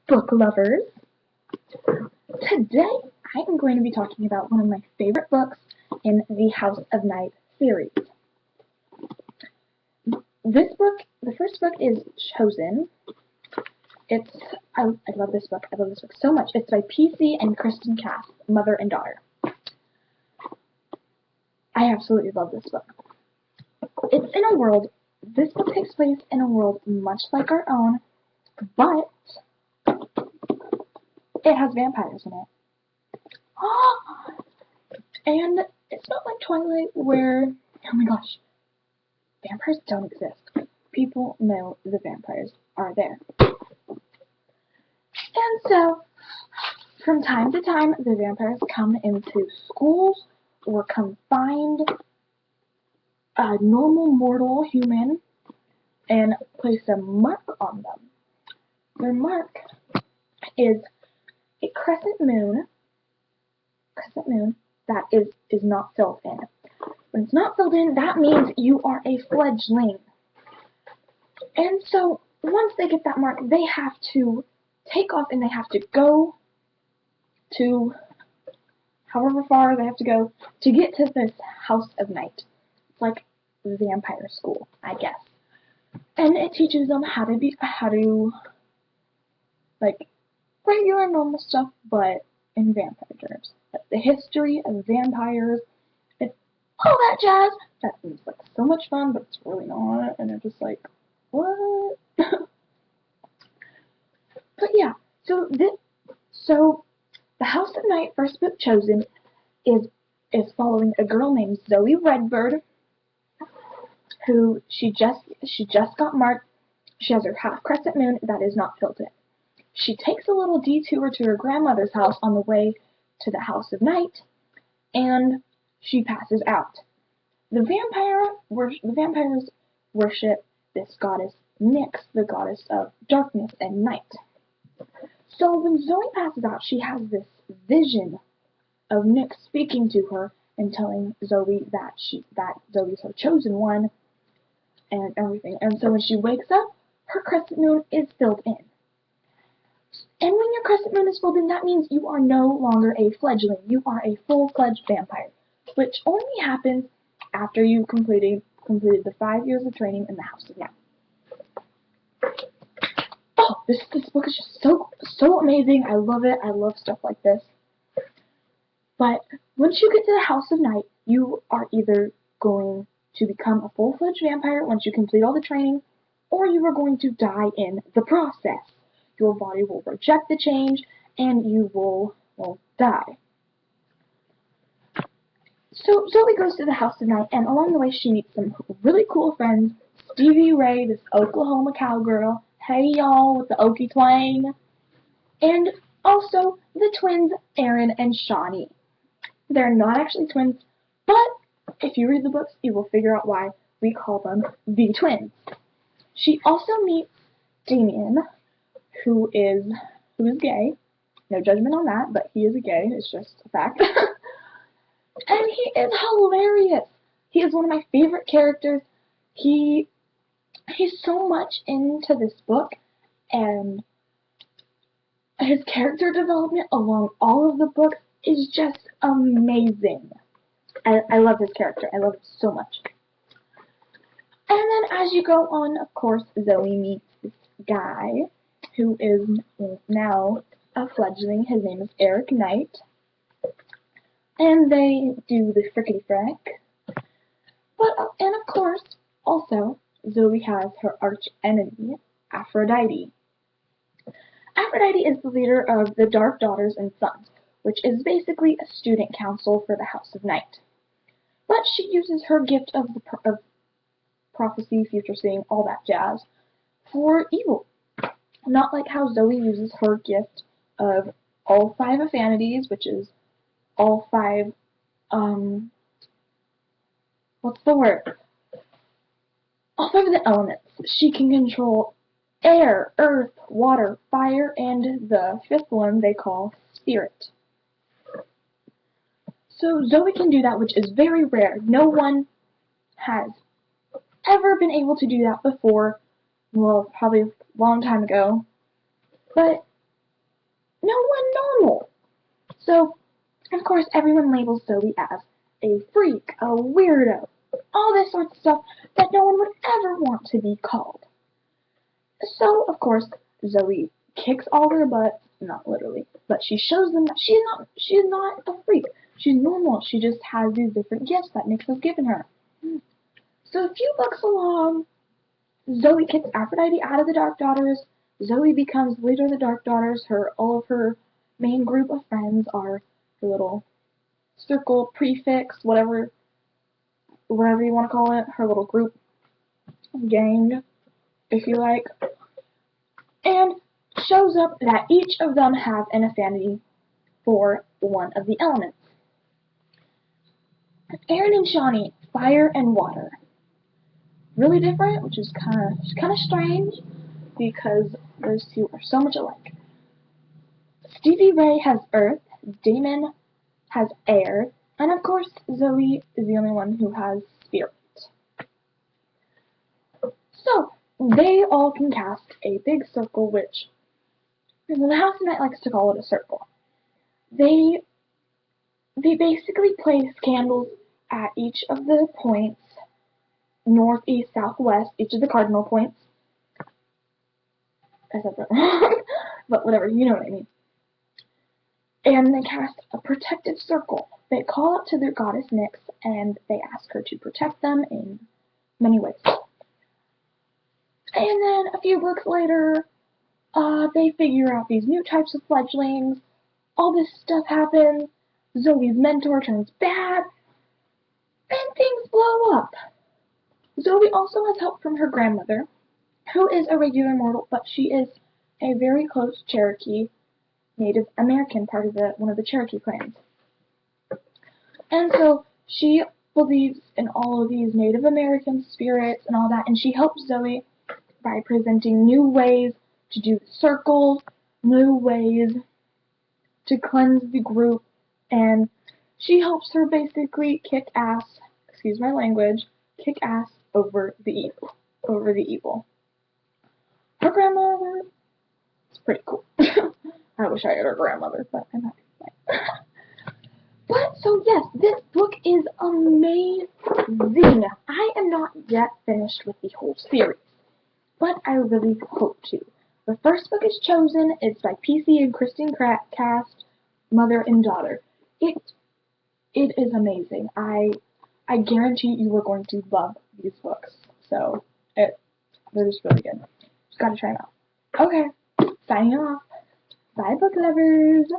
book lovers. Today I am going to be talking about one of my favorite books in the House of Night series. This book, the first book is Chosen. I love this book. I love this book so much. It's by PC and Kristen, mother and daughter. I absolutely love this book. This book takes place in a world much like our own, but it has vampires in it. And it's not like Twilight where, oh my gosh, vampires don't exist. People know the vampires are there. And so, from time to time, the vampires come into schools or confined a normal mortal human and place a mark on them. Their mark is a crescent moon that is not filled in. When it's not filled in, that means you are a fledgling. And so, once they get that mark, they have to take off and they have to go to however far they have to go to get to this House of Night. It's like vampire school, I guess. And it teaches them how to like regular normal stuff, but in vampire terms. Like the history of vampires and all that jazz. That seems like so much fun, but it's really not. And they're just like, what? But yeah, so the House of Night first book Chosen is following a girl named Zoe Redbird, who she just got marked. She has her half crescent moon that is not filled in. She takes a little detour to her grandmother's house on the way to the House of Night, and she passes out. The vampires worship this goddess Nyx, the goddess of darkness and night. So when Zoe passes out, she has this vision of Nyx speaking to her and telling Zoe that Zoe's her chosen one and everything. And so when she wakes up, her crescent moon is filled in. And when your crescent moon is filled in, that means you are no longer a fledgling. You are a full-fledged vampire, which only happens after you completed the 5 years of training in the House of Night. Oh, this book is just so amazing. I love it. I love stuff like this. But once you get to the House of Night, you are either going to become a full-fledged vampire once you complete all the training, or you are going to die in the process. Your body will reject the change, and you will die. So Zoe goes to the House of Night, and along the way she meets some really cool friends. Stevie Ray, this Oklahoma cowgirl. Hey y'all, with the Okie twang. And also the twins, Aaron and Shawnee. They're not actually twins, but if you read the books, you will figure out why we call them the twins. She also meets Damien, who is gay. No judgment on that, but he is a gay. It's just a fact. And he is hilarious. He is one of my favorite characters. He's so much into this book, and his character development along all of the books is just amazing. I love his character. I love it so much. And then as you go on, of course, Zoe meets this guy who is now a fledgling. His name is Eric Knight. And they do the frickety-frack. And of course, also, Zoe has her arch enemy, Aphrodite. Aphrodite is the leader of the Dark Daughters and Sons, which is basically a student council for the House of Night. But she uses her gift of prophecy, future seeing, all that jazz, for evil. Not like how Zoe uses her gift of all 5 affinities, which is all 5, what's the word? All 5 of the elements. She can control air, earth, water, fire, and the 5th one they call spirit. So Zoe can do that, which is very rare. No one has ever been able to do that before. Well, probably a long time ago. But So, of course, everyone labels Zoe as a freak, a weirdo, all this sort of stuff that no one would ever want to be called. So, of course, Zoe kicks all their butts, not literally, but she shows them that she's not a freak. She's normal. She just has these different gifts that Nyx has given her. So a few books along, Zoe kicks Aphrodite out of the Dark Daughters. Zoe becomes leader of the Dark Daughters. All of her main group of friends are her little circle prefix, whatever you want to call it, her little group gang, if you like, and shows up that each of them have an affinity for one of the elements. Aaron and Shawnee, fire and water. Really different, which is kind of strange because those two are so much alike. Stevie Ray has earth, Damon has air, and of course Zoe is the only one who has spirit. So they all can cast a big circle, which the House Knight likes to call it a circle. They basically place candles at each of the points, north, east, south, west, each of the cardinal points. I said that wrong, but whatever, you know what I mean. And they cast a protective circle. They call out to their goddess Nyx, and they ask her to protect them in many ways. And then a few books later, they figure out these new types of fledglings. All this stuff happens. Zoe's mentor turns bad, and things blow up. Zoe also has help from her grandmother, who is a regular mortal, but she is a very close Cherokee Native American, part of one of the Cherokee clans. And so she believes in all of these Native American spirits and all that, and she helps Zoe by presenting new ways to do the circles, new ways to cleanse the group, and she helps her basically kick ass, excuse my language, kick ass over the evil. Her grandmother is pretty cool. I wish I had her grandmother, but I'm not gonna lie. But, so yes, this book is amazing. I am not yet finished with the whole series, but I really hope to. The first book is Chosen. It's by PC and Kristen cast, mother and daughter. It is amazing. I guarantee you are going to love these books. So, they're just really good. Just gotta try them out. Okay, signing off. Bye, book lovers.